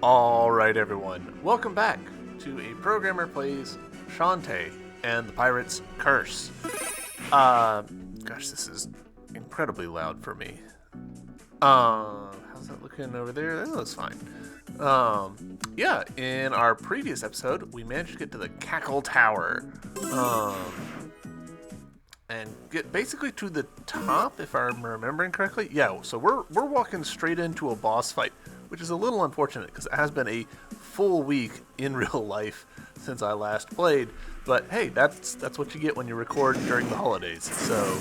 Alright everyone, welcome back to A Programmer Plays Shantae and the Pirate's Curse. Gosh, this is incredibly loud for me. How's that looking over there? That looks fine. Yeah, in our previous episode, we managed to get to the Cackle Tower. And get basically to the top, if I'm remembering correctly. Yeah, so we're walking straight into a boss fight, which is a little unfortunate because it has been a full week in real life since I last played. But hey, that's what you get when you record during the holidays. So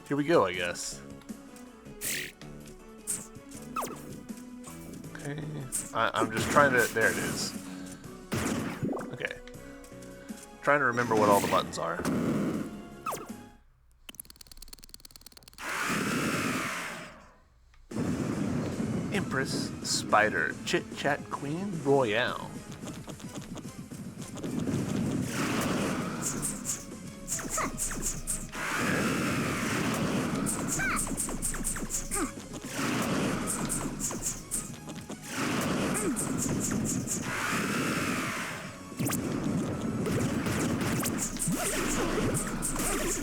here we go, I guess. Okay, I'm just trying to. There it is. Okay, trying to remember what all the buttons are. Empress, Spider, Chit Chat Queen, Royale.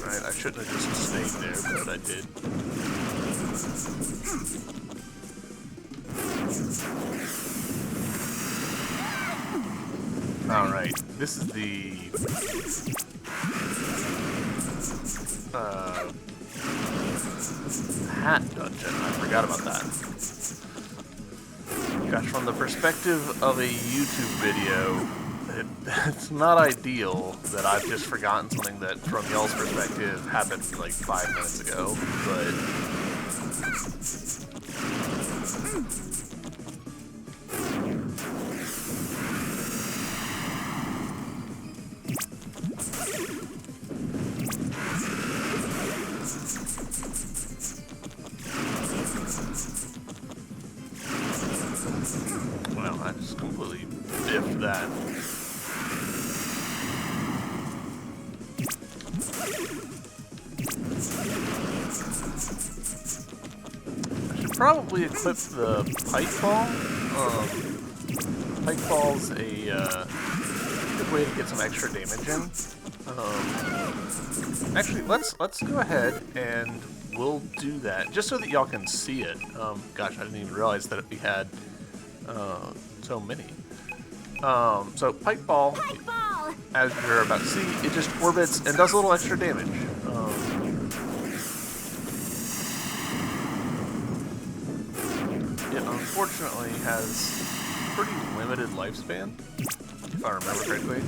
Right, I shouldn't have just stayed there, but I did. Alright, this is the hat dungeon. I forgot about that. Gosh, from the perspective of a YouTube video, it's not ideal that I've just forgotten something that, from y'all's perspective, happened like 5 minutes ago, but... Well, I just completely biffed that. I should probably equip the pipe ball. Pipe ball's a good way to get some extra damage in. Actually, let's go ahead and we'll do that just so that y'all can see it. Gosh, I didn't even realize that we had so many. So pipe ball, as you're about to see, it just orbits and does a little extra damage. It unfortunately has pretty limited lifespan, if I remember correctly.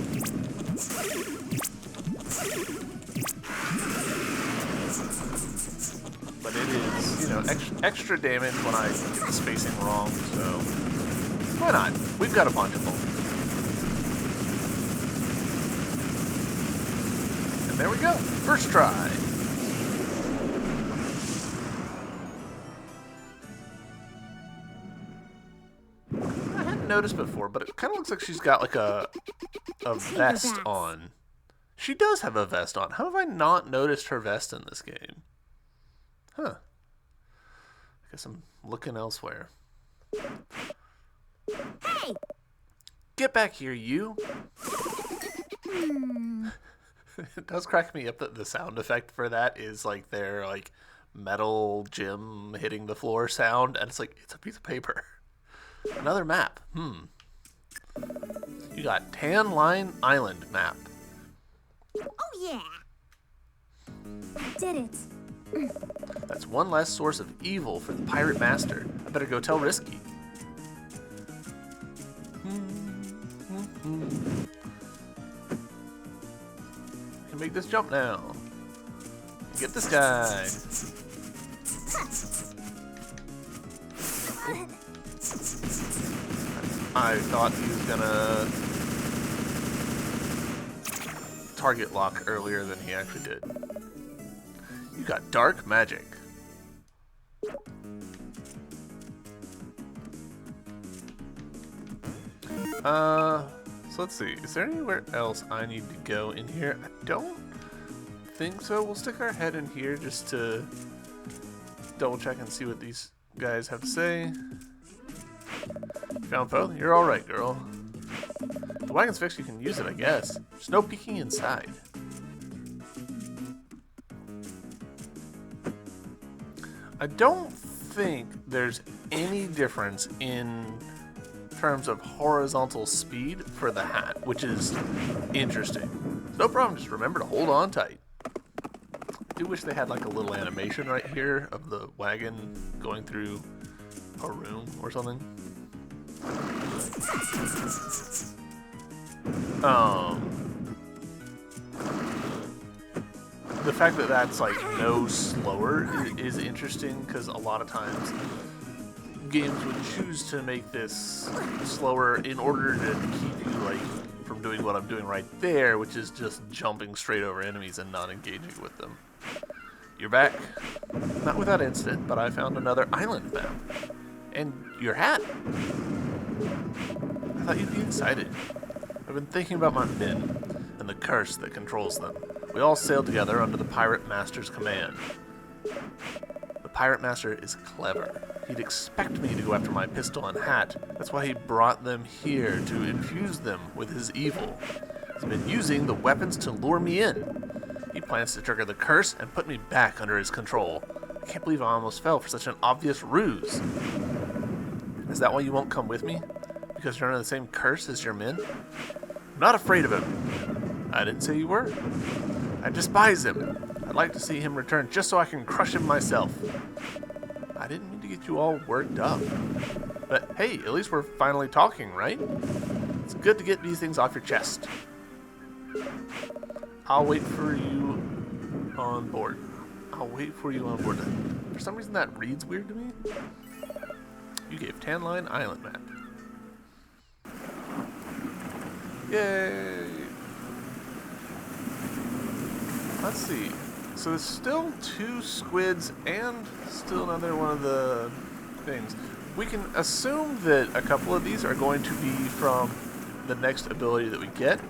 But it is, you know, extra damage when I get the spacing wrong, so why not? We've got a bunch of them. And there we go. First try. I hadn't noticed before, but it kind of looks like she's got like a vest on. She does have a vest on. How have I not noticed her vest in this game? Huh. I guess I'm looking elsewhere. Hey! Get back here, you! It does crack me up that the sound effect for that is like their like metal gym hitting the floor sound, and it's like it's a piece of paper. Another map. You got Tan Line Island map. Oh yeah! I did it. That's one less source of evil for the pirate master. I better go tell Risky. I can make this jump now. Get this guy. I thought he was gonna target lock earlier than he actually did. You got dark magic. So let's see. Is there anywhere else I need to go in here? I don't think so. We'll stick our head in here just to double check and see what these guys have to say. found foe? You're alright, girl. The wagon's fixed, you can use it, I guess. There's no peeking inside. I don't think there's any difference in terms of horizontal speed for the hat, which is interesting. No problem, just remember to hold on tight. I do wish they had like a little animation right here of the wagon going through a room or something. The fact that that's like no slower is interesting, because a lot of times games would choose to make this slower in order to keep you like from doing what I'm doing right there, which is just jumping straight over enemies and not engaging with them. You're back. Not without incident, but I found another island map. And your hat. I thought you'd be excited. I've been thinking about my men and the curse that controls them. We all sailed together under the Pirate Master's command. The Pirate Master is clever. He'd expect me to go after my pistol and hat. That's why he brought them here, to infuse them with his evil. He's been using the weapons to lure me in. He plans to trigger the curse and put me back under his control. I can't believe I almost fell for such an obvious ruse. Is that why you won't come with me? Because you're under the same curse as your men? I'm not afraid of him. I didn't say you were. I despise him. I'd like to see him return just so I can crush him myself. I didn't mean to get you all worked up. But hey, at least we're finally talking, right? It's good to get these things off your chest. I'll wait for you on board. I'll wait for you on board. For some reason that reads weird to me. You gave Tan Line Island map. Yay! Let's see. So there's still 2 squids and still another one of the things. We can assume that a couple of these are going to be from the next ability that we get,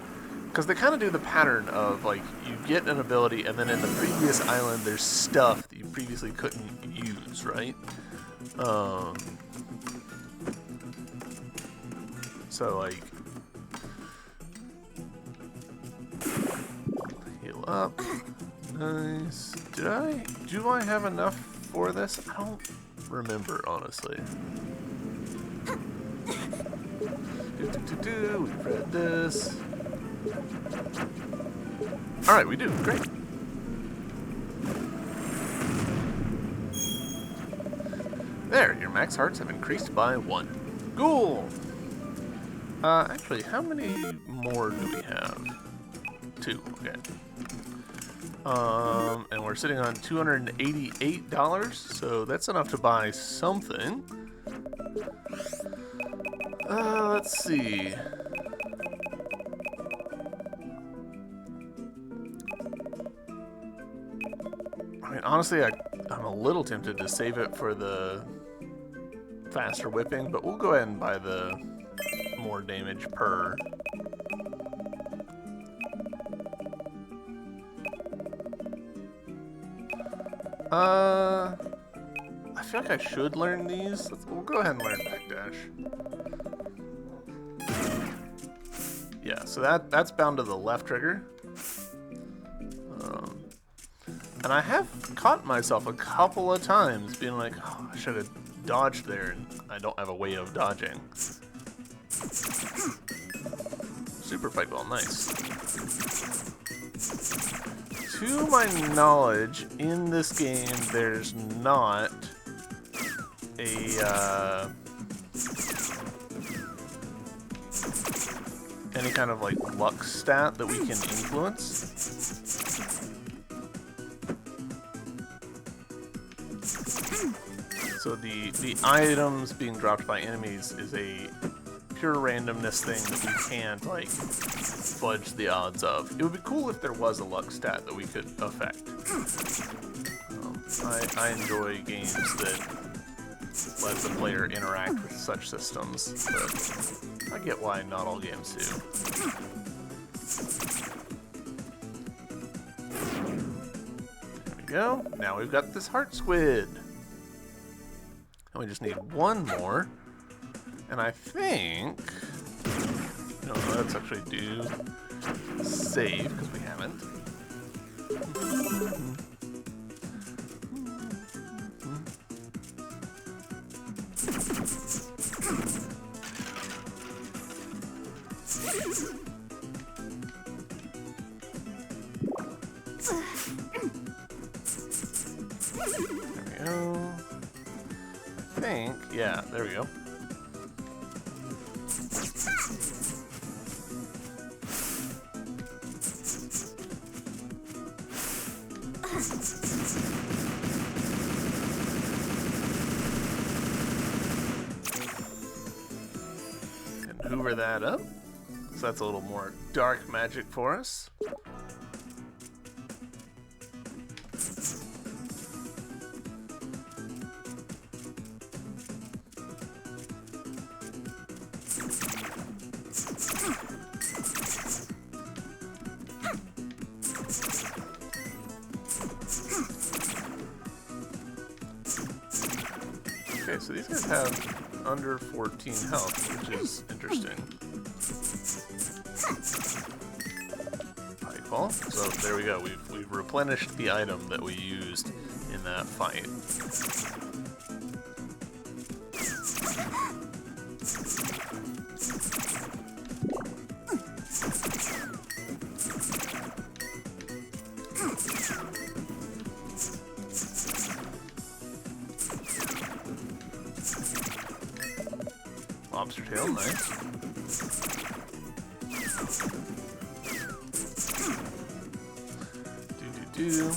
because they kind of do the pattern of like you get an ability and then in the previous island there's stuff that you previously couldn't use, right? So like heal up. Nice. Do I have enough for this? I don't remember, honestly. We've read this. Alright, we do. Great. There, your max hearts have increased by 1. Cool! Actually, how many more do we have? 2, okay. And we're sitting on $288, so that's enough to buy something. Let's see. I mean, honestly, I'm a little tempted to save it for the faster whipping, but we'll go ahead and buy the more damage per. I feel like I should learn these. We'll go ahead and learn backdash. Yeah, so that's bound to the left trigger. And I have caught myself a couple of times being like, oh, I should have dodged there, and I don't have a way of dodging. Super fight ball, nice. To my knowledge, in this game, there's not a any kind of like luck stat that we can influence. So the items being dropped by enemies is a pure randomness thing that we can't like fudge the odds of. It would be cool if there was a luck stat that we could affect. I enjoy games that let the player interact with such systems, but I get why not all games do. There we go. Now we've got this heart squid. And we just need one more. And I think... No, let's actually do save, because we haven't. There we go. I think, yeah, there we go. And hoover that up. So that's a little more dark magic for us. Okay, so these guys have under 14 health, which is interesting. Pipeball. So there we go. We've replenished the item that we used in that fight. Lobster tail, nice. Do.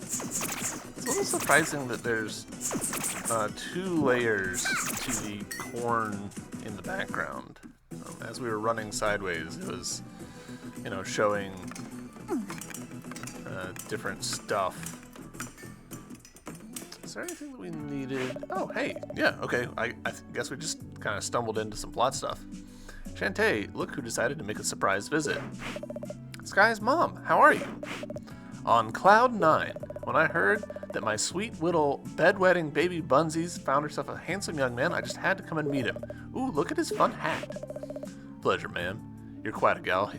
It's a little surprising that there's 2 layers to the corn in the background. As we were running sideways, it was, you know, showing different stuff. Is there anything that we needed? Oh, hey, yeah, okay. I guess we just kind of stumbled into some plot stuff. Shantae, look who decided to make a surprise visit. Sky's mom, how are you? On cloud 9, when I heard that my sweet little bedwetting baby Bunsies found herself a handsome young man, I just had to come and meet him. Ooh, look at his fun hat. Pleasure, ma'am. You're quite a gal.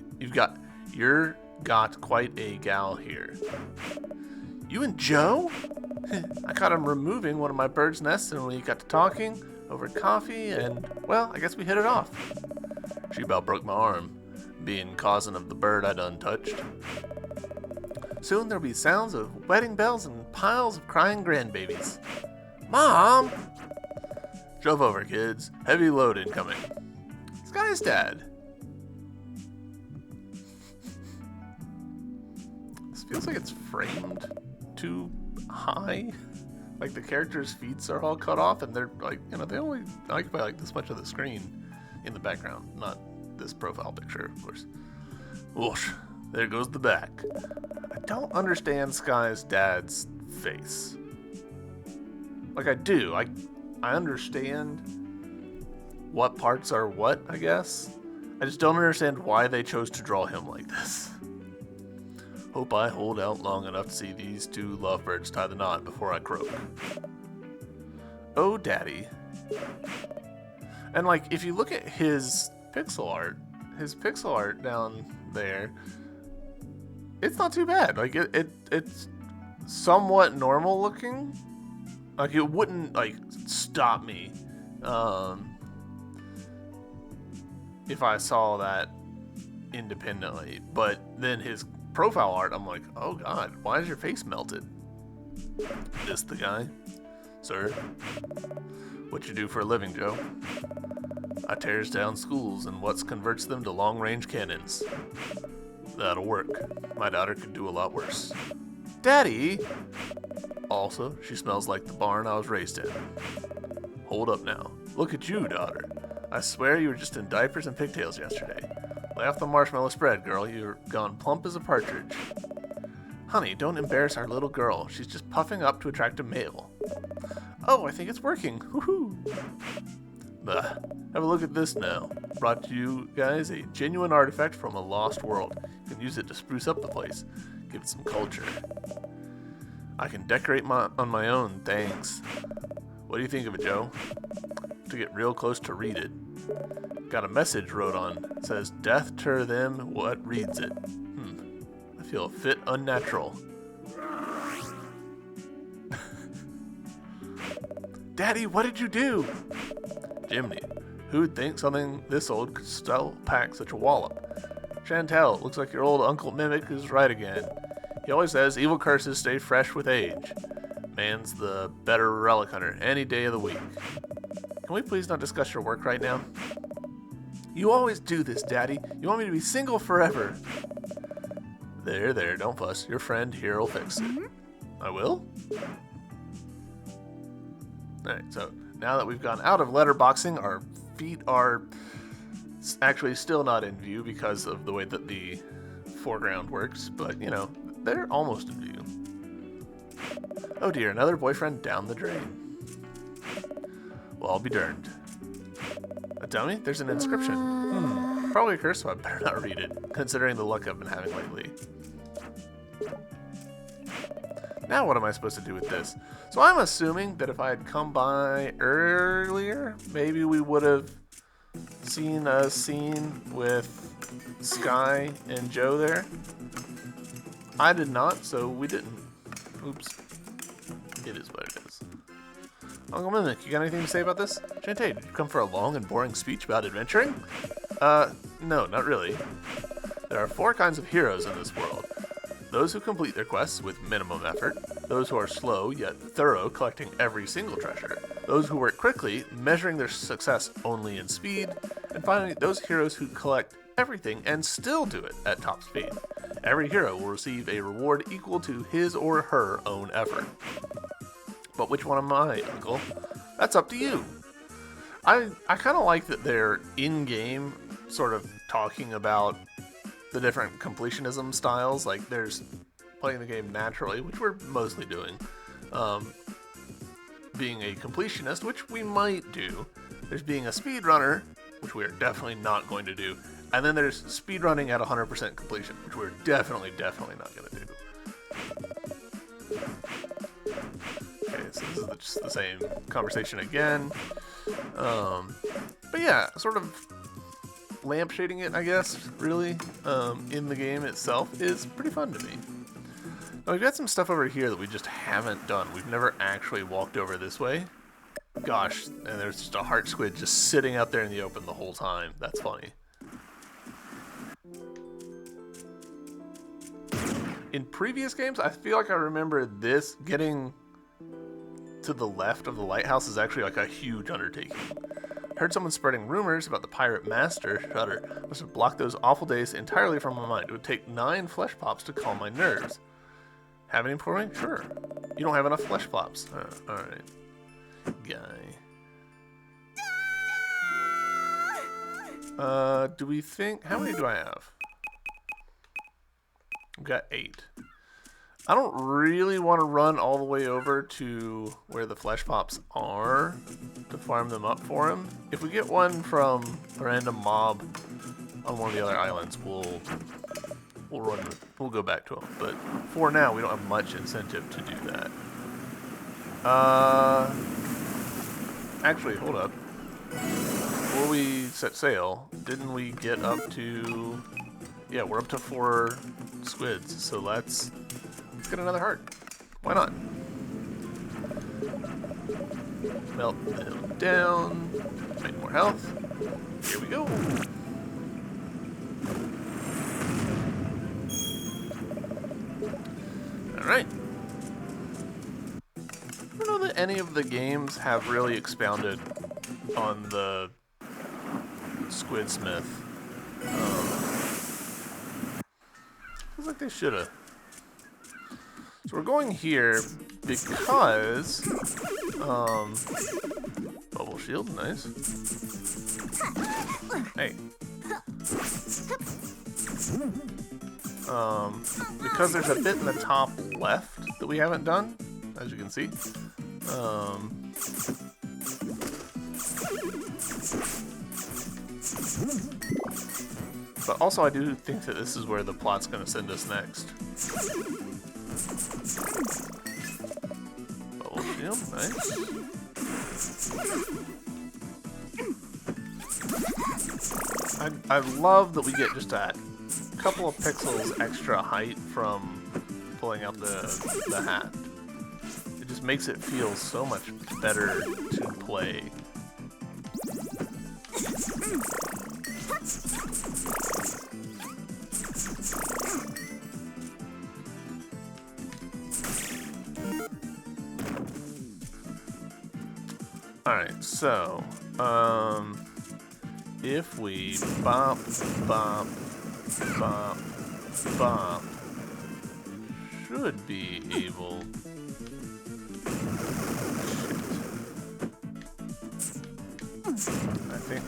You're got quite a gal here. You and Joe? I caught him removing one of my bird's nests, and we got to talking over coffee, and, well, I guess we hit it off. She about broke my arm, being cousin of the bird I'd untouched. Soon there'll be sounds of wedding bells and piles of crying grandbabies. Mom! Shove over, kids. Heavy load incoming. Sky's dad. This feels like it's framed too high. Like the characters' feet are all cut off, and they're like, you know, they only occupy like this much of the screen in the background, not this profile picture, of course. Whoosh, there goes the back. I don't understand Sky's dad's face. Like I do, I understand what parts are what, I guess. I just don't understand why they chose to draw him like this. Hope I hold out long enough to see these 2 lovebirds tie the knot before I croak. Oh, daddy. And like, if you look at his pixel art down there, it's not too bad. Like it's somewhat normal looking. Like it wouldn't like stop me if I saw that independently. But then his profile art, I'm like, oh god, why is your face melted? This the guy? Sir? What you do for a living, Joe? I tears down schools and what converts them to long-range cannons. That'll work. My daughter could do a lot worse. Daddy! Also, she smells like the barn I was raised in. Hold up now. Look at you, daughter. I swear you were just in diapers and pigtails yesterday. Lay off the marshmallow spread, girl. You're gone plump as a partridge. Honey, don't embarrass our little girl. She's just puffing up to attract a male. Oh, I think it's working. Woohoo! Bah. Have a look at this now. Brought you guys a genuine artifact from a lost world. You can use it to spruce up the place. Give it some culture. I can decorate on my own, thanks. What do you think of it, Joe? to get real close to read it. Got a message wrote on. It says, "Death to them what reads it." I feel a bit unnatural. Daddy, what did you do? Jiminy, who'd think something this old could still pack such a wallop? Shantae, looks like your old Uncle Mimic is right again. He always says evil curses stay fresh with age. Man's the better relic hunter any day of the week. Can we please not discuss your work right now? You always do this, Daddy. You want me to be single forever. There, don't fuss. Your friend here will fix it. I will? Alright, so now that we've gone out of letterboxing, our feet are actually still not in view because of the way that the foreground works, but, you know, they're almost in view. Oh dear, another boyfriend down the drain. Well, I'll be darned. A dummy? There's an inscription. Probably a curse, so I better not read it, considering the luck I've been having lately. Now what am I supposed to do with this? So I'm assuming that if I had come by earlier, maybe we would have seen a scene with Sky and Joe there. I did not, so we didn't. Oops. It is what it is. Uncle Mimic, you got anything to say about this? Shantae, did you come for a long and boring speech about adventuring? No, not really. There are 4 kinds of heroes in this world. Those who complete their quests with minimum effort, those who are slow yet thorough, collecting every single treasure, those who work quickly, measuring their success only in speed, and finally, those heroes who collect everything and still do it at top speed. Every hero will receive a reward equal to his or her own effort. But which one am I, Uncle? That's up to you. I kind of like that they're in-game sort of talking about the different completionism styles. Like, there's playing the game naturally, which we're mostly doing. Being a completionist, which we might do. There's being a speedrunner, which we are definitely not going to do. And then there's speedrunning at 100% completion, which we're definitely not going to do. Okay, so this is just the same conversation again. But yeah, sort of lampshading it, I guess, really, in the game itself is pretty fun to me. Now, we've got some stuff over here that we just haven't done. We've never actually walked over this way. Gosh, and there's just a heart squid just sitting out there in the open the whole time. That's funny. In previous games, I feel like I remember this getting to the left of the lighthouse is actually like a huge undertaking. I heard someone spreading rumors about the pirate master. Shudder. Must have blocked those awful days entirely from my mind. It would take 9 flesh pops to calm my nerves. Have any for me? Sure. You don't have enough flesh pops. Alright. Guy. Do we think... How many do I have? I've got 8. I don't really want to run all the way over to where the flesh pops are to farm them up for him. If we get one from a random mob on one of the other islands, we'll go back to him. But for now, we don't have much incentive to do that. Actually, hold up. Before we set sail, didn't we get up to... Yeah, we're up to 4 squids, so let's get another heart. Why not? Melt them down. Make more health. Here we go. Alright. I don't know that any of the games have really expounded on the Squidsmith. Feels like they should have. So we're going here because bubble shield, nice. Hey. Because there's a bit in the top left that we haven't done, as you can see. But also I do think that this is where the plot's going to send us next. Bubble shield, nice. I love that we get just a couple of pixels extra height from pulling out the hat. It just makes it feel so much better to play. Alright, so, if we bop, bop, bop, bop, should be able...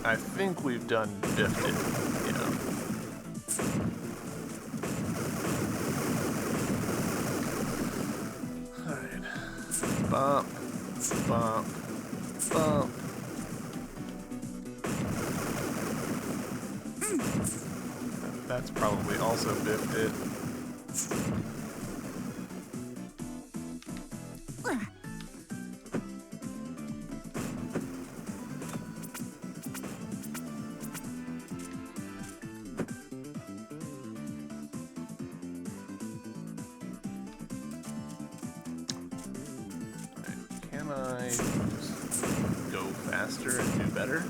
I think we've done biffed it, you know. Alright. Bop, bop, bop. That's probably also biffed it. Can I just go faster and do better?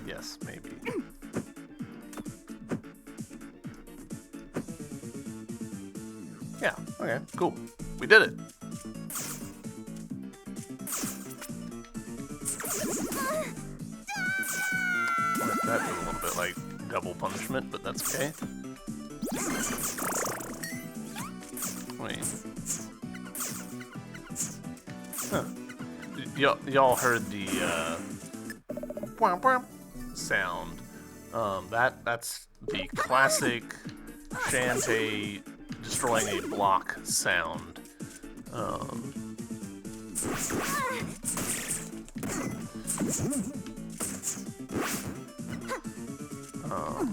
Yes, maybe. Yeah, okay, cool. We did it. That was a little bit like double punishment, but that's okay. Wait. Huh. Y'all heard the sound. That's the classic Shantae destroying a block sound.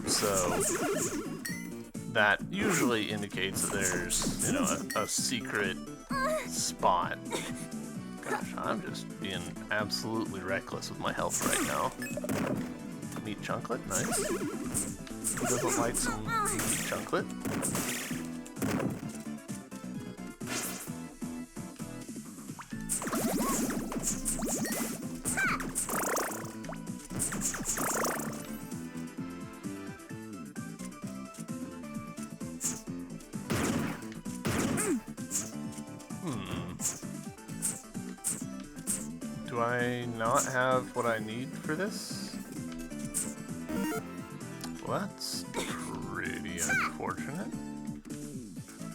So that usually indicates that there's, you know, a secret spot. Gosh, I'm just being absolutely reckless with my health right now. Meat chunklet, nice. Who doesn't like some meat chunklet? Do I not have what I need for this? Well, that's pretty unfortunate.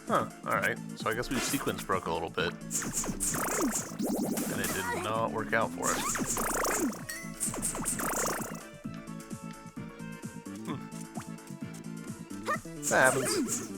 Huh, alright. So I guess we sequence broke a little bit. And it did not work out for us. That happens.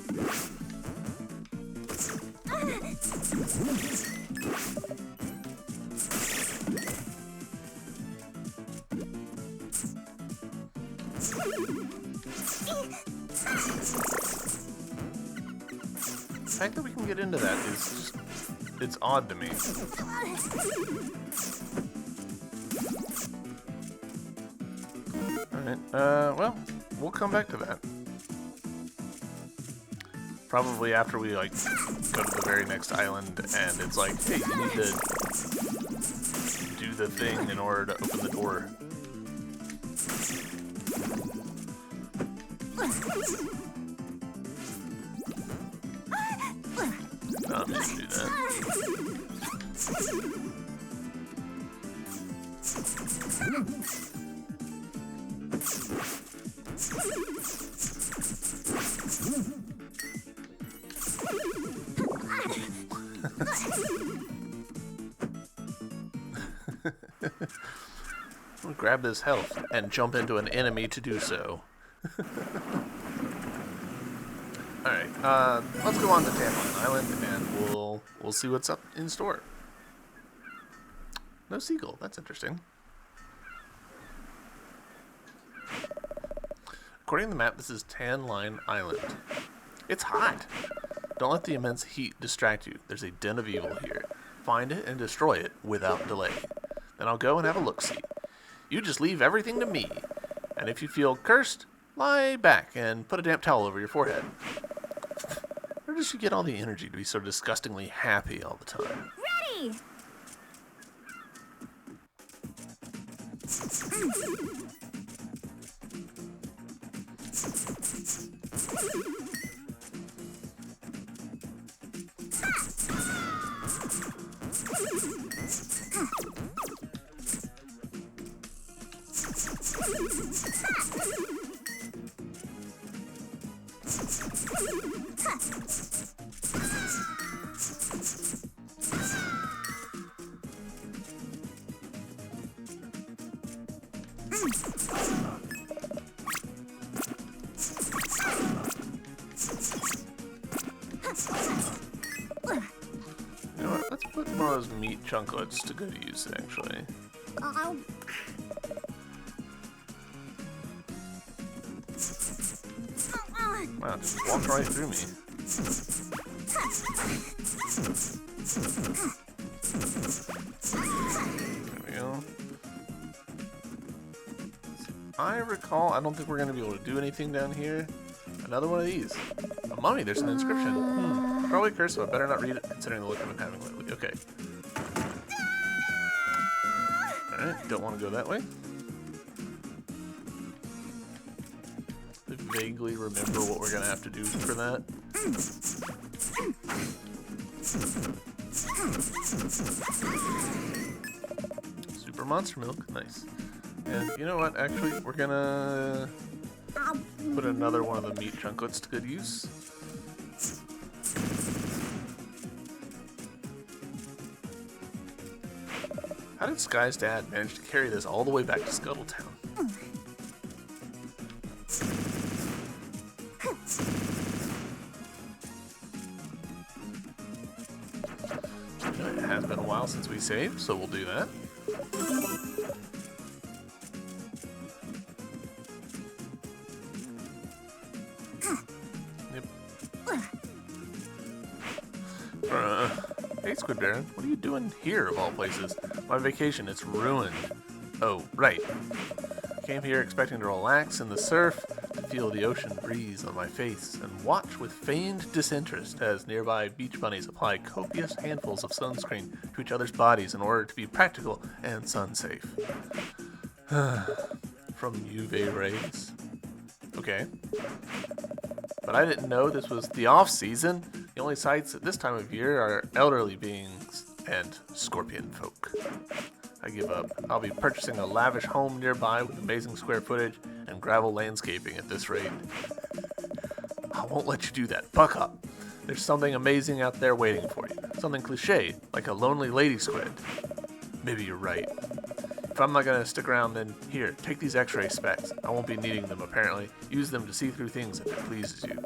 The fact that we can get into that is just, it's odd to me. Alright, well, we'll come back to that. Probably after we, like, go to the very next island and it's like, hey, you need to do the thing in order to open the door. Not meant to do that. We'll grab this health and jump into an enemy to do so. Alright, let's go on to Tampon Island and we'll see what's up in store. No seagull, that's interesting. According to the map, this is Tan Line Island. It's hot! Don't let the immense heat distract you. There's a den of evil here. find it and destroy it without delay. Then I'll go and have a look-see. You just leave everything to me. And if you feel cursed, lie back and put a damp towel over your forehead. Where does she get all the energy to be so disgustingly happy all the time? Ready! You know what? Let's put one of those meat chunklets to good use, actually. Oh. Wow, just walked right through me. There we go. I recall, I don't think we're going to be able to do anything down here. Another one of these. A mummy, there's an inscription. Probably cursed, so I better not read it, considering the look I've been having lately. Okay. Alright, don't want to go that way. I vaguely remember what we're going to have to do for that. Super monster milk, nice. And you know what, actually, we're going to put another one of the meat chunklets to good use. How did Sky's dad manage to carry this all the way back to Scuttletown? It has been a while since we saved, so we'll do that. Yep. Hey, Squid Baron, what are you doing here, of all places? My vacation, it's ruined. Oh, right. Came here expecting to relax in the surf, to feel the ocean breeze on my face, and watch with feigned disinterest as nearby beach bunnies apply copious handfuls of sunscreen to each other's bodies in order to be practical and sun-safe. From UV rays. Okay. But I didn't know this was the off-season. The only sights at this time of year are elderly beings and scorpion folk. I give up. I'll be purchasing a lavish home nearby with amazing square footage and gravel landscaping at this rate. I won't let you do that. Buck up. There's something amazing out there waiting for you. Something cliche, like a lonely lady squid. Maybe you're right. If I'm not going to stick around, then here, take these x-ray specs. I won't be needing them, apparently. Use them to see through things if it pleases you.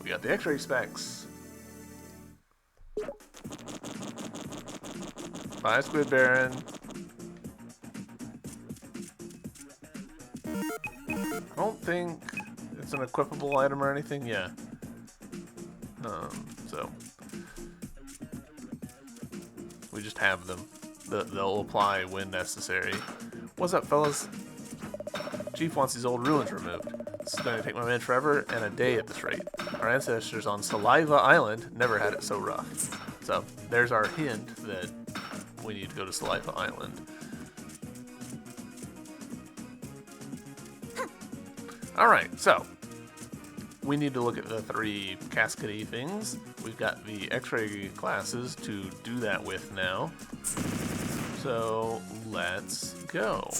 We got the x-ray specs. Bye, Squid Baron. I don't think it's an equipable item or anything. Yeah. So we just have them. They'll apply when necessary. What's up, fellas? Chief wants these old ruins removed. This is going to take my men forever and a day at this rate. Our ancestors on Saliva Island never had it so rough. So there's our hint that we need to go to Saliva Island. Alright, so we need to look at the 3 cascade things. We've got the x-ray glasses to do that with now. So let's go.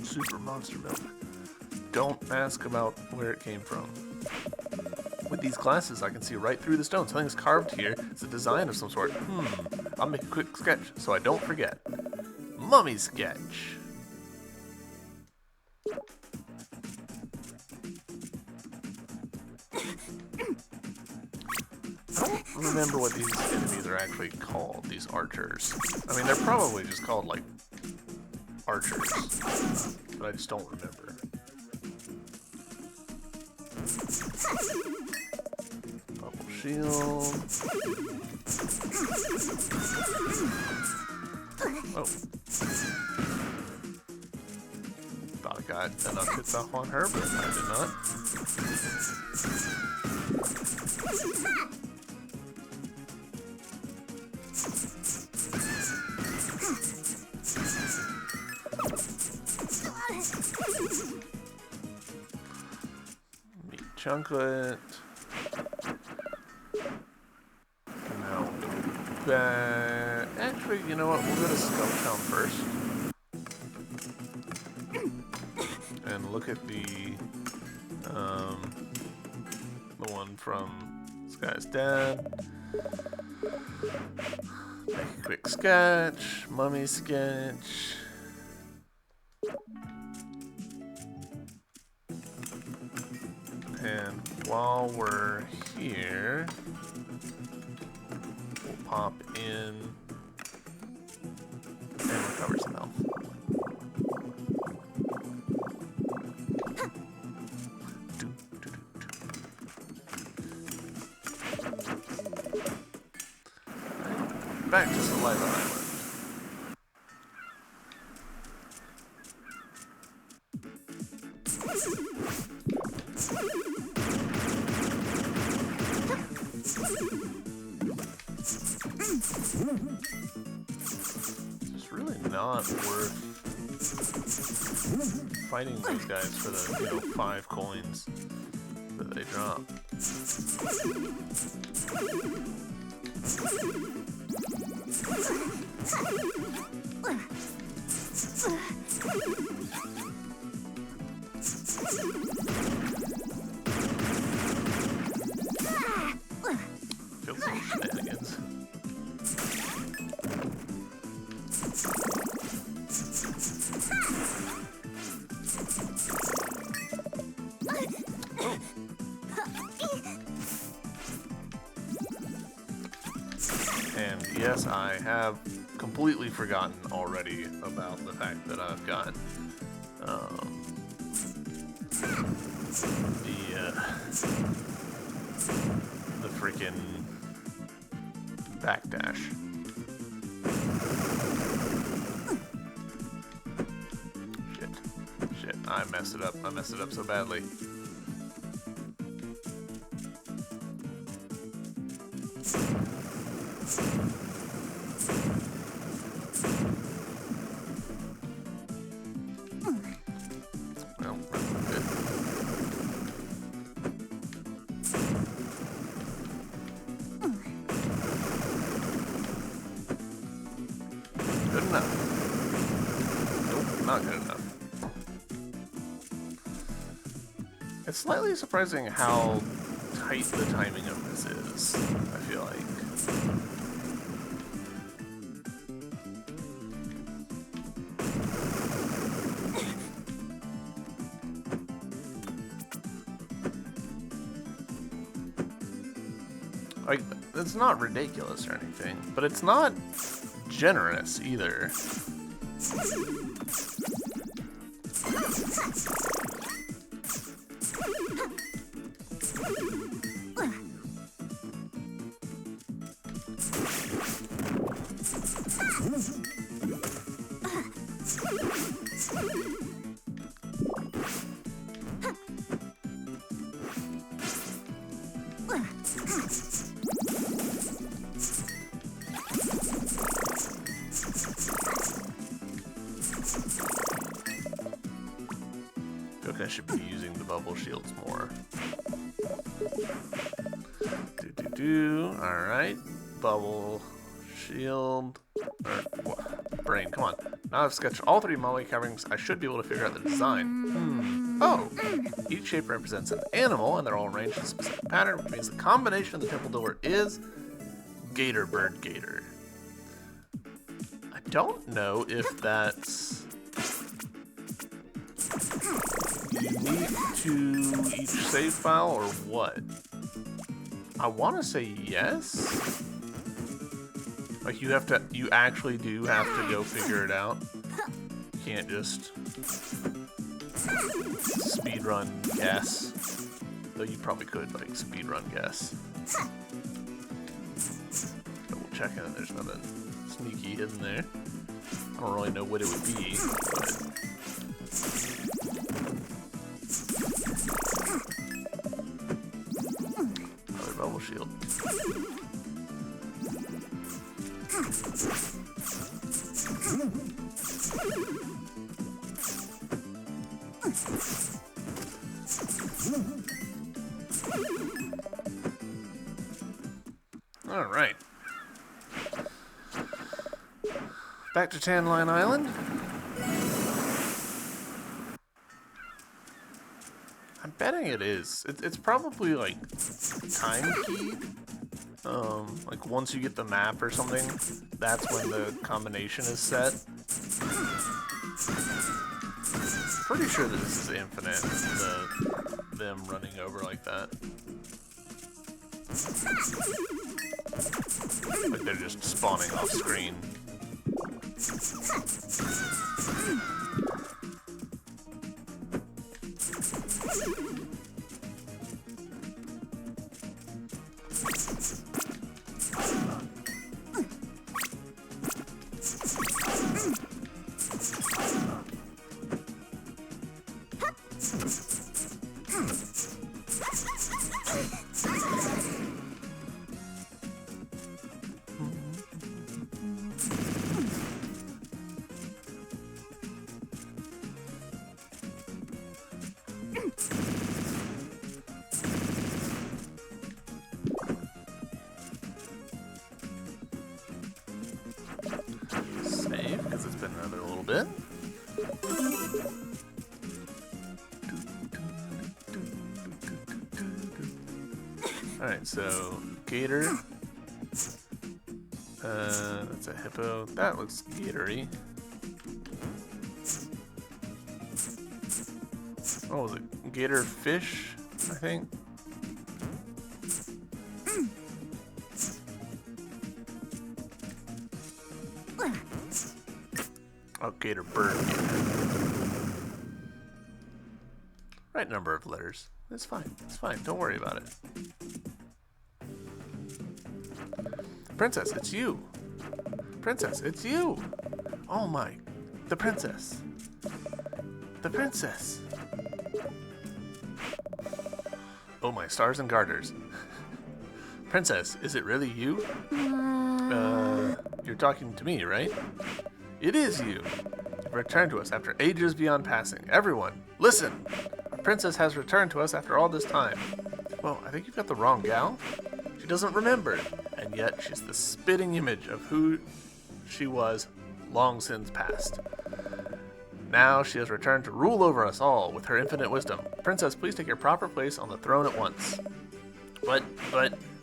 Super monster milk. Don't ask about where it came from. With these glasses, I can see right through the stone. Something's carved here. It's a design of some sort. I'll make a quick sketch so I don't forget. Mummy sketch. I don't remember what these enemies are actually called, these archers. I mean, they're probably just called, like, archers, but I just don't remember. Bubble shield. Oh. Thought I got enough hits off on her, but I did not. Meat chunklet. Now back. Actually, you know what? We'll go to Skulltown first. And look at the one from this guy's dad. Make a quick sketch, mummy sketch. And while we're here, we'll pop in and recover some health. Back to Saliva Island. It's really not worth fighting those guys for the, 5 coins that they drop. Feels like shenanigans. And yes, I have completely forgotten already about the fact that I've got the freaking backdash. Shit, I messed it up. I messed it up so badly. Well, that's not good. Good enough. Nope, not good enough. It's slightly surprising how tight the timing of this is, I feel like. Like, it's not ridiculous or anything, but it's not generous either. I feel like I should be using the bubble shields more. Alright. Bubble shield. Brain, come on. Now I've sketched all 3 Maui coverings. I should be able to figure out the design. Oh! Each shape represents an animal, and they're all arranged in a specific pattern, which means the combination of the temple door is Gator Bird Gator. I don't know if that's unique to each save file or what. I want to say yes. Like you actually do have to go figure it out. You can't just speedrun guess. Though you probably could, like, speedrun guess. Double checking that there's nothing sneaky hidden there. I don't really know what it would be, but... Another bubble shield. All right. Back to Tan Line Island. I'm betting it is. It's probably like time key. Like once you get the map or something, that's when the combination is set. Pretty sure that this is infinite. Them running over like that. Like they're just spawning off screen. Save, because it's been another little bit. Alright, so gator. That's a hippo. That looks gatory. What was it? Gator fish, I think. Oh, gator bird. Right number of letters. It's fine. It's fine. Don't worry about it. Princess, it's you. Princess, it's you. Oh my. The princess. The princess. Oh my stars and garters. Princess, is it really you? You're talking to me, right? It is you. You've returned to us after ages beyond passing. Everyone, listen! Our princess has returned to us after all this time. Well, I think you've got the wrong gal. She doesn't remember it, and yet she's the spitting image of who she was long since past. Now she has returned to rule over us all with her infinite wisdom. Princess, please take your proper place on the throne at once. But,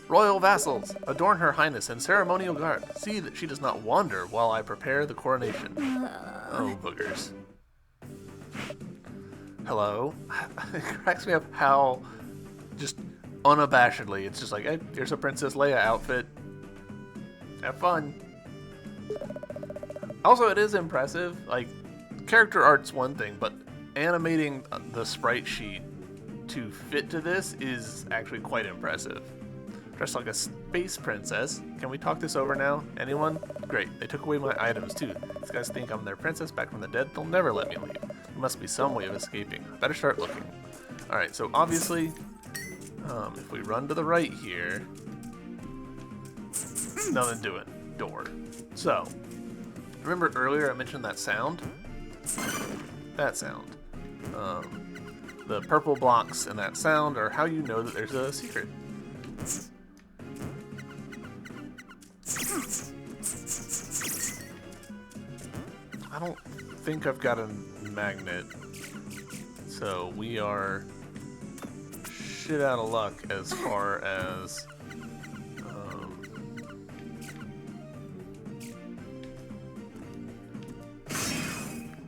royal vassals, adorn her highness in ceremonial garb. See that she does not wander while I prepare the coronation. Oh, boogers. Hello? It cracks me up how just unabashedly it's just like, hey, here's a Princess Leia outfit. Have fun. Also, it is impressive. Like, character art's one thing, but animating the sprite sheet to fit to this is actually quite impressive. Dressed like a space princess. Can we talk this over now? Anyone? Great. They took away my items too. These guys think I'm their princess back from the dead. They'll never let me leave. There must be some way of escaping. I better start looking. Alright, so obviously, if we run to the right here, nothing doing. Door. So, remember earlier I mentioned that sound? That sound. The purple blocks and that sound are how you know that there's a secret. I don't think I've got a magnet, so we are shit out of luck as far as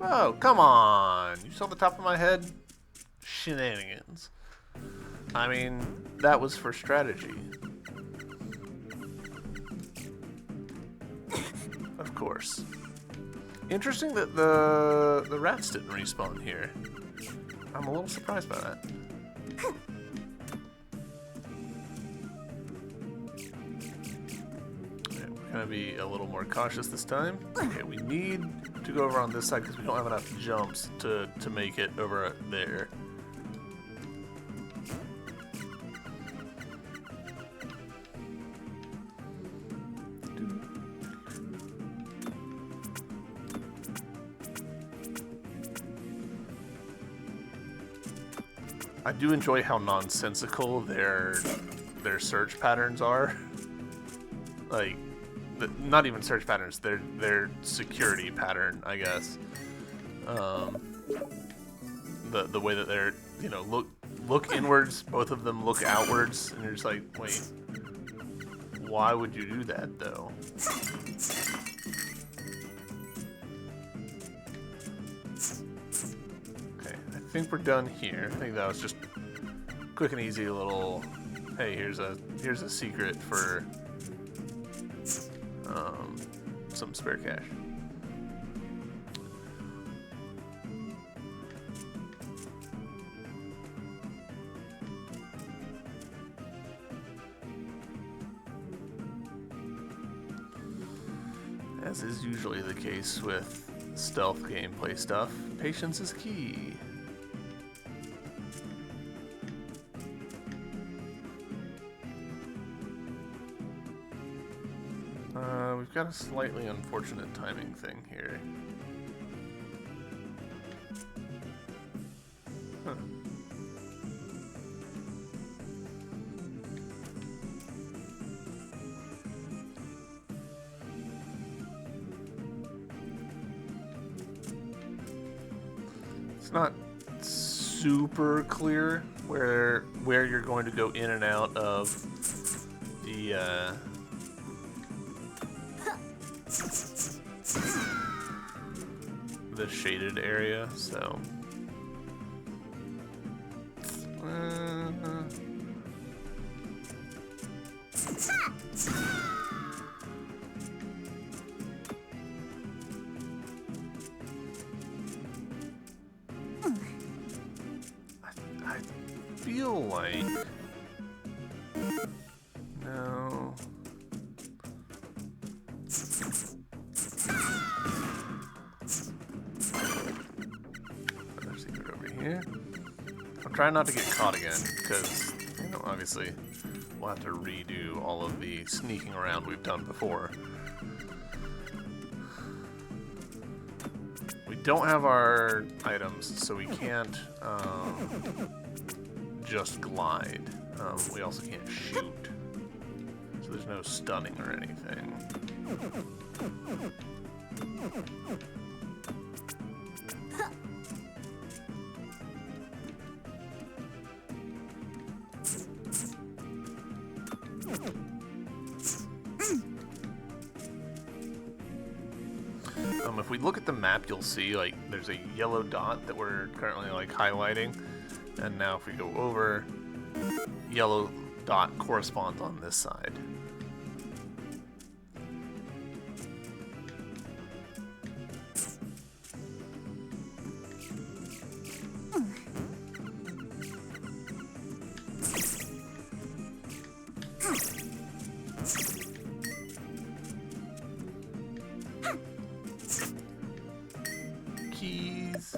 oh, come on! You saw the top of my head? Shenanigans. I mean, that was for strategy. course. Interesting that the rats didn't respawn here. I'm a little surprised by that. Okay, we're gonna be a little more cautious this time. Okay, we need to go over on this side because we don't have enough jumps to make it over there. I do enjoy how nonsensical their search patterns are. Like, not even search patterns, their security pattern, I guess. The way that they're, you know, look inwards, both of them look outwards, and you're just like, wait, why would you do that though? I think we're done here. I think that was just quick and easy little, hey, here's a secret for some spare cash. As is usually the case with stealth gameplay stuff, patience is key. We've got a slightly unfortunate timing thing here. Huh. It's not super clear where you're going to go in and out of the shaded area, so I feel like no. Here. I'm trying not to get caught again, because, you know, obviously we'll have to redo all of the sneaking around we've done before. We don't have our items, so we can't just glide. We also can't shoot, so there's no stunning or anything. If we look at the map, you'll see like there's a yellow dot that we're currently like highlighting, and now if we go over, yellow dot corresponds on this side. Keys.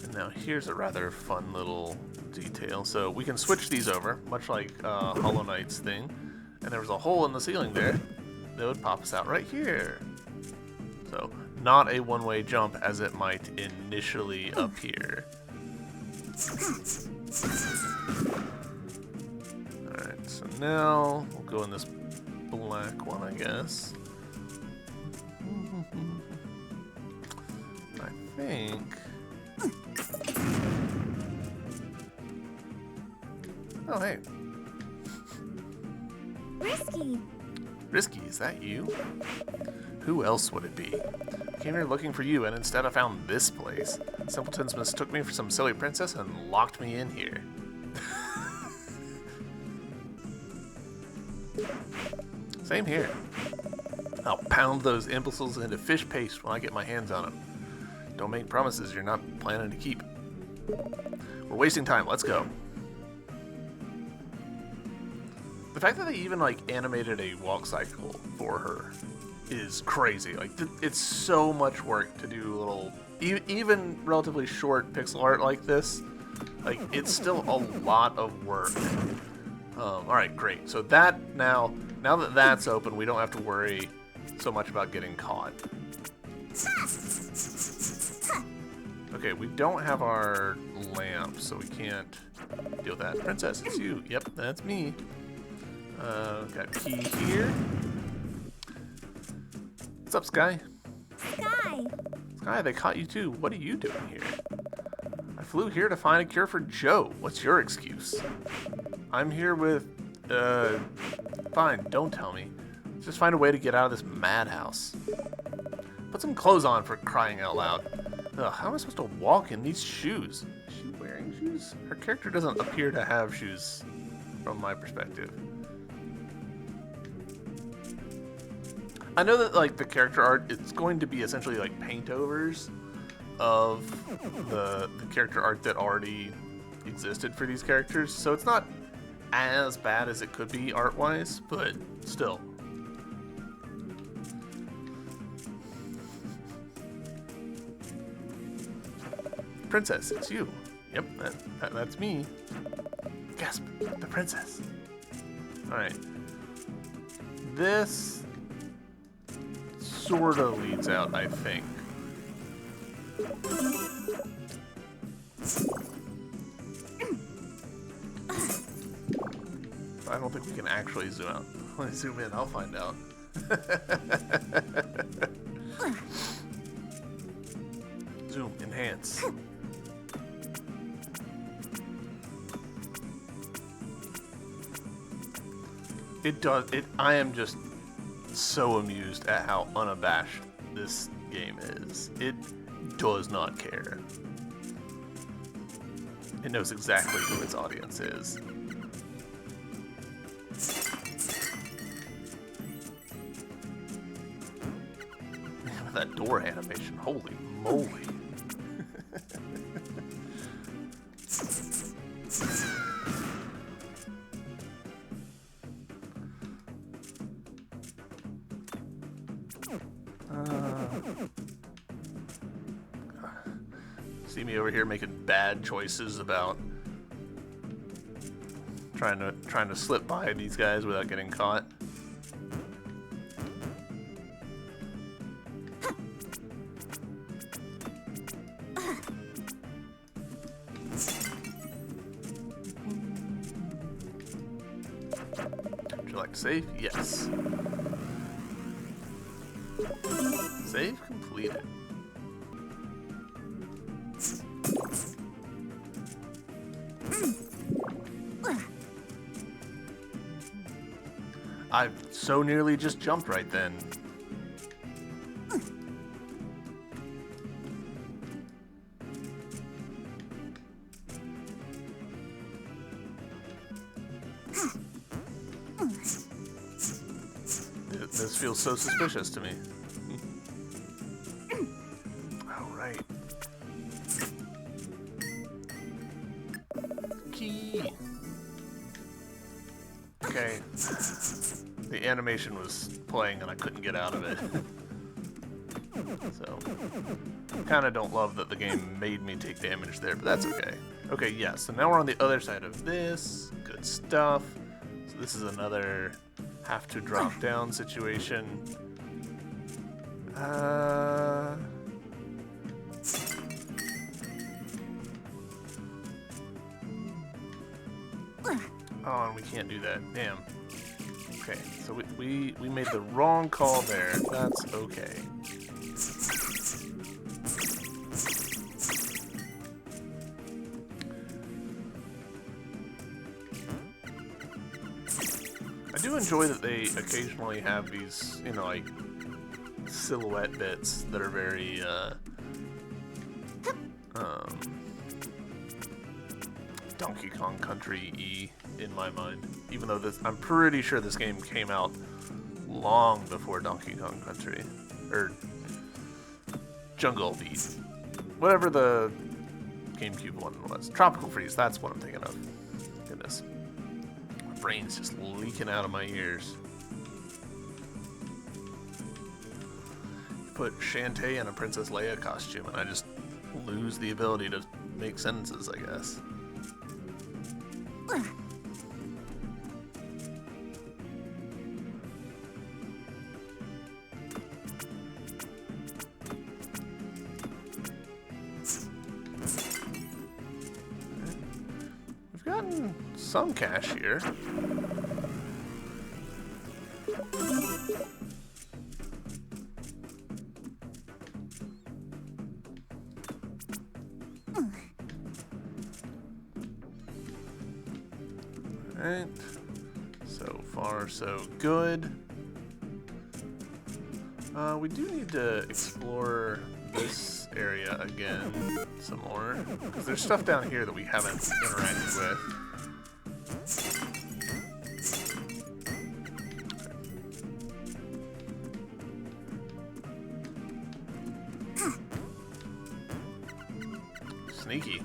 And now here's a rather fun little detail. So we can switch these over, much like Hollow Knight's thing. And there was a hole in the ceiling there that would pop us out right here. So not a one-way jump as it might initially appear. Alright, so now we'll go in this black one, I guess. I think. Oh, hey. Risky. Risky, is that you? Who else would it be? I came here looking for you, and instead I found this place. Simpletons mistook me for some silly princess and locked me in here. Same here. I'll pound those imbeciles into fish paste when I get my hands on them. Don't make promises you're not planning to keep. We're wasting time. Let's go. The fact that they even like animated a walk cycle for her is crazy. Like it's so much work to do little, even relatively short pixel art like this. Like it's still a lot of work. All right, great. So that now that that's open, we don't have to worry so much about getting caught. Okay, we don't have our lamp, so we can't deal with that. Princess, it's you. Yep, that's me. Got a key here. What's up, Sky? Sky. Sky, they caught you too. What are you doing here? I flew here to find a cure for Joe. What's your excuse? I'm here with, fine, don't tell me. Let's just find a way to get out of this madhouse. Put some clothes on, for crying out loud. Ugh, how am I supposed to walk in these shoes? Is she wearing shoes? Her character doesn't appear to have shoes from my perspective. I know that like the character art, it's going to be essentially like paint-overs of the character art that already existed for these characters, so it's not as bad as it could be art-wise, but still. Princess, it's you. Yep, that's me. Gasp, the princess. Alright. This sort of leads out, I think. I don't think we can actually zoom out. Let me zoom in, I'll find out. Zoom, enhance. It does, I am just so amused at how unabashed this game is. It does not care. It knows exactly who its audience is. That door animation, holy moly. See me over here making bad choices about trying to slip by these guys without getting caught. Would you like to save? Yes. Save completed. I so nearly just jumped right then. This feels so suspicious to me. All right. Key. Okay. The animation was playing and I couldn't get out of it. So, kind of don't love that the game made me take damage there, but that's okay. Okay, yeah, so now we're on the other side of this. Good stuff. So this is another have to drop down situation. Oh, and we can't do that. Damn. Okay, so we made the wrong call there. That's okay. I do enjoy that they occasionally have these, you know, like silhouette bits that are very Donkey Kong Country-y. in my mind. Even though I'm pretty sure this game came out long before Donkey Kong Country. Or Jungle Beat. Whatever the GameCube one was. Tropical Freeze, that's what I'm thinking of. Goodness. My brain's just leaking out of my ears. Put Shantae in a Princess Leia costume and I just lose the ability to make sentences, I guess. We've gotten some cash here. Alright, so far so good. We do need to explore this area again some more, because there's stuff down here that we haven't interacted with. Sneaky.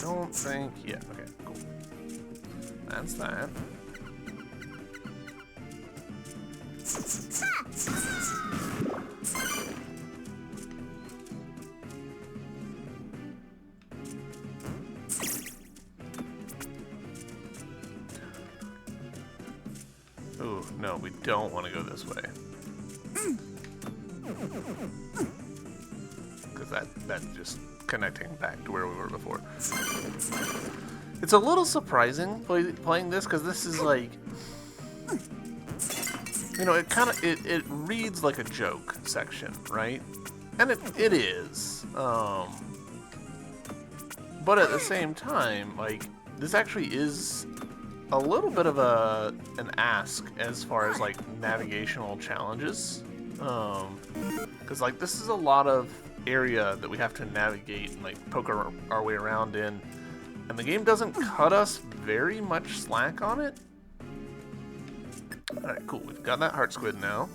Don't think. Yeah, okay, cool. That's that. Ooh, no, we don't want to go this way. Because that's just connecting back to where we were before. It's a little surprising playing this, because this is like, you know, it reads like a joke section, right? And it is. But at the same time, like, this actually is a little bit of an ask as far as like navigational challenges. Because like this is a lot of area that we have to navigate and like poke our way around in, and the game doesn't cut us very much slack on it. Alright, cool, we've got that heart squid now,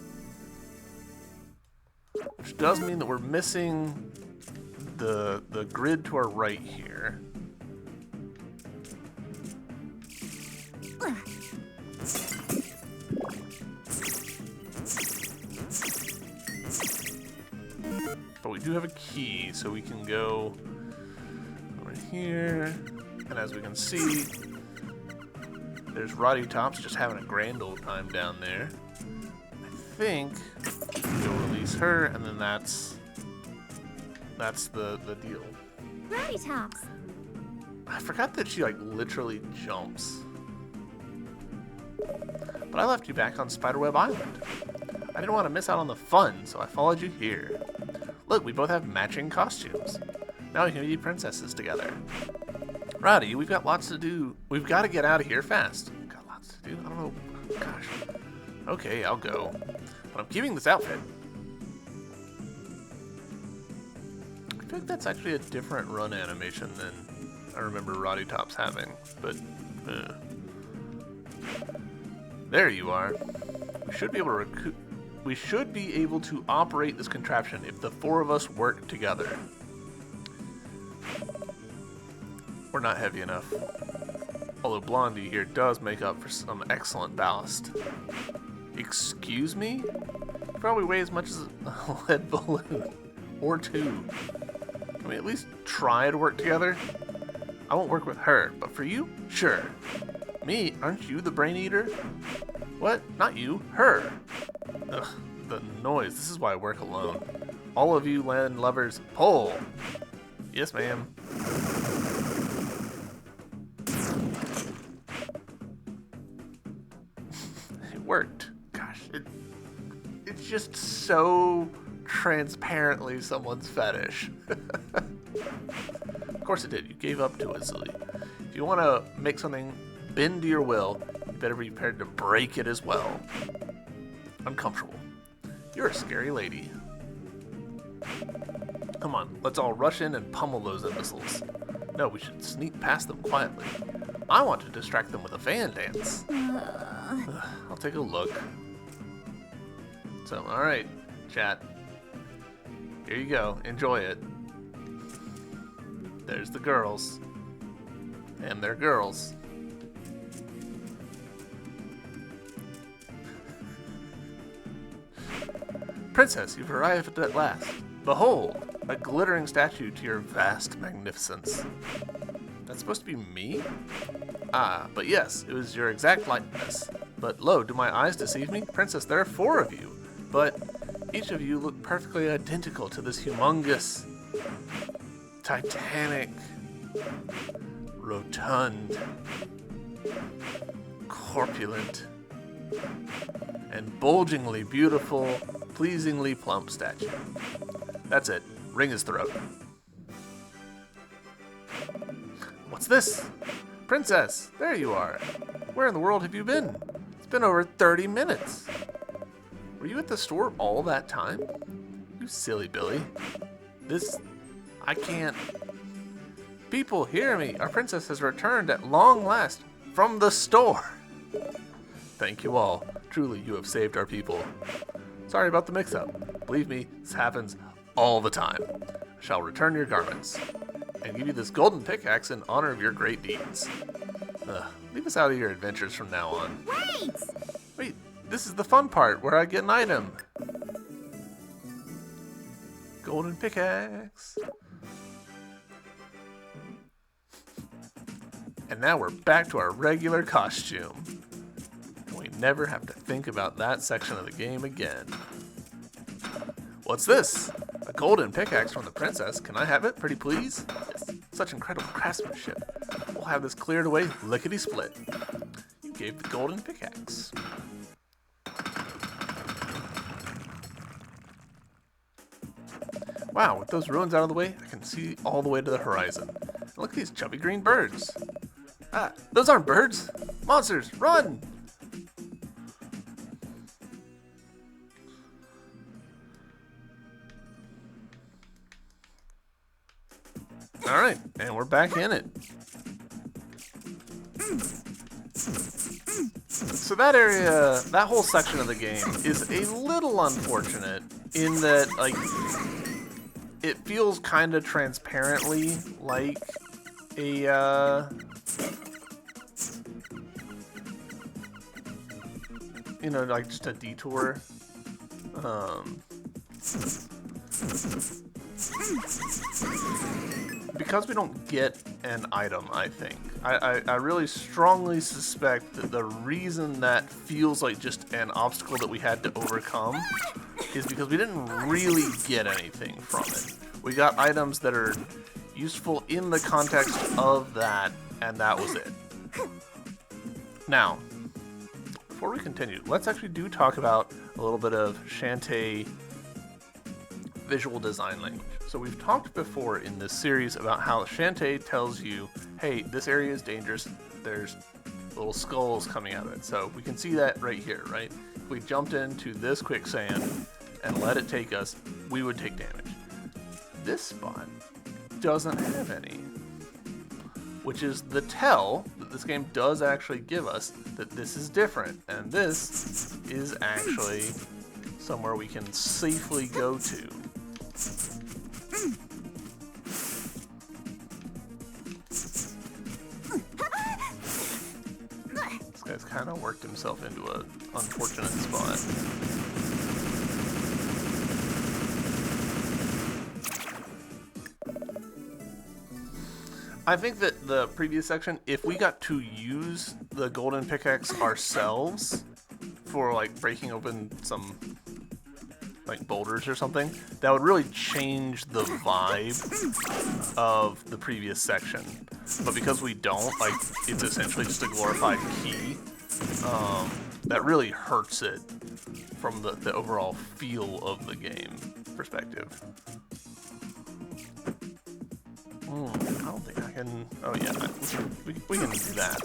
which does mean that we're missing the grid to our right here. But we do have a key, so we can go over here, and as we can see, there's Roddy Tops just having a grand old time down there. I think we'll release her, and then that's the deal. Roddy Tops. I forgot that she like literally jumps. But I left you back on Spiderweb Island. I didn't want to miss out on the fun, so I followed you here. Look, we both have matching costumes. Now we can be princesses together. Roddy, we've got lots to do. We've got to get out of here fast. Got lots to do? I don't know. Gosh. Okay, I'll go. But I'm keeping this outfit. I feel like that's actually a different run animation than I remember Roddy Tops having. But, there you are. We should be able to We should be able to operate this contraption if the four of us work together. We're not heavy enough. Although Blondie here does make up for some excellent ballast. Excuse me? Probably weigh as much as a lead balloon. Or two. Can we at least try to work together? I won't work with her, but for you? Sure. Me? Aren't you the brain eater? What? Not you. Her. Ugh, the noise. This is why I work alone. All of you land lovers, pull. Yes, ma'am. It worked. Gosh, it's just so transparently someone's fetish. Of course it did. You gave up to it, silly. If you want to make something bend to your will, you better be prepared to break it as well. Uncomfortable. You're a scary lady. Come on, let's all rush in and pummel those imbeciles. No, we should sneak past them quietly. I want to distract them with a fan dance. I'll take a look. So, alright, chat. Here you go. Enjoy it. There's the girls. And they're girls. Princess, you've arrived at last. Behold, a glittering statue to your vast magnificence. That's supposed to be me? Ah, but yes, it was your exact likeness. But lo, do my eyes deceive me? Princess, there are 4 of you. But each of you look perfectly identical to this humongous, titanic, rotund, corpulent, and bulgingly beautiful, pleasingly plump statue. That's it. Wring his throat. What's this? Princess, there you are. Where in the world have you been? It's been over 30 minutes. Were you at the store all that time? You silly Billy. I can't. People, hear me. Our princess has returned at long last from the store. Thank you all. Truly, you have saved our people. Sorry about the mix-up. Believe me, this happens all the time. I shall return your garments and give you this golden pickaxe in honor of your great deeds. Leave us out of your adventures from now on. Wait, this is the fun part where I get an item. Golden pickaxe. And now we're back to our regular costume. And we never have to think about that section of the game again. What's this? A golden pickaxe from the princess. Can I have it, pretty please? Yes. Such incredible craftsmanship. We'll have this cleared away lickety-split. You gave the golden pickaxe. Wow, with those ruins out of the way, I can see all the way to the horizon. And look at these chubby green birds. Ah, those aren't birds. Monsters, run! Alright, and we're back in it. So that area, that whole section of the game is a little unfortunate in that, like, it feels kind of transparently like a, you know, like just a detour. Because we don't get an item, I think. I really strongly suspect that the reason that feels like just an obstacle that we had to overcome is because we didn't really get anything from it. We got items that are useful in the context of that, and that was it. Now, before we continue, let's actually talk about a little bit of Shantae visual design language. So we've talked before in this series about how Shantae tells you, hey, this area is dangerous, there's little skulls coming out of it. So we can see that right here, right? If we jumped into this quicksand and let it take us, we would take damage. This spot doesn't have any, which is the tell that this game does actually give us that this is different, and this is actually somewhere we can safely go to. This guy's kind of worked himself into an unfortunate spot. I think that the previous section, if we got to use the golden pickaxe ourselves for like breaking open some like boulders or something, that would really change the vibe of the previous section. But because we don't, like, it's essentially just a glorified key, that really hurts it from the overall feel of the game perspective. I don't think I can. Oh yeah, we can do that.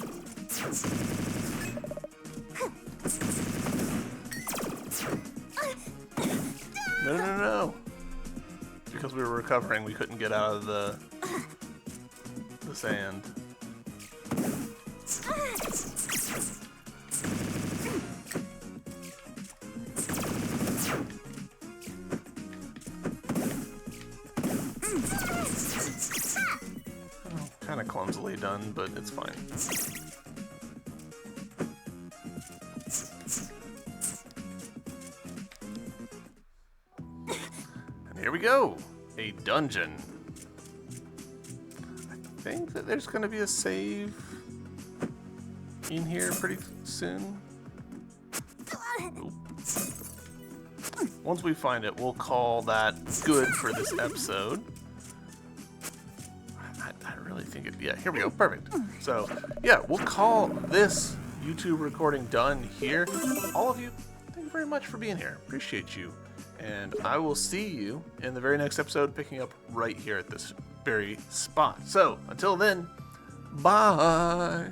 because we were recovering, we couldn't get out of the sand. Kind of clumsily done, but it's fine. And here we go, a dungeon. I think that there's going to be a save in here pretty soon. Oop. Once we find it, we'll call that good for this episode. I really think it, yeah, here we go, perfect. So, yeah, we'll call this YouTube recording done here. All of you, thank you very much for being here. Appreciate you. And I will see you in the very next episode, picking up right here at this very spot. So, until then, bye.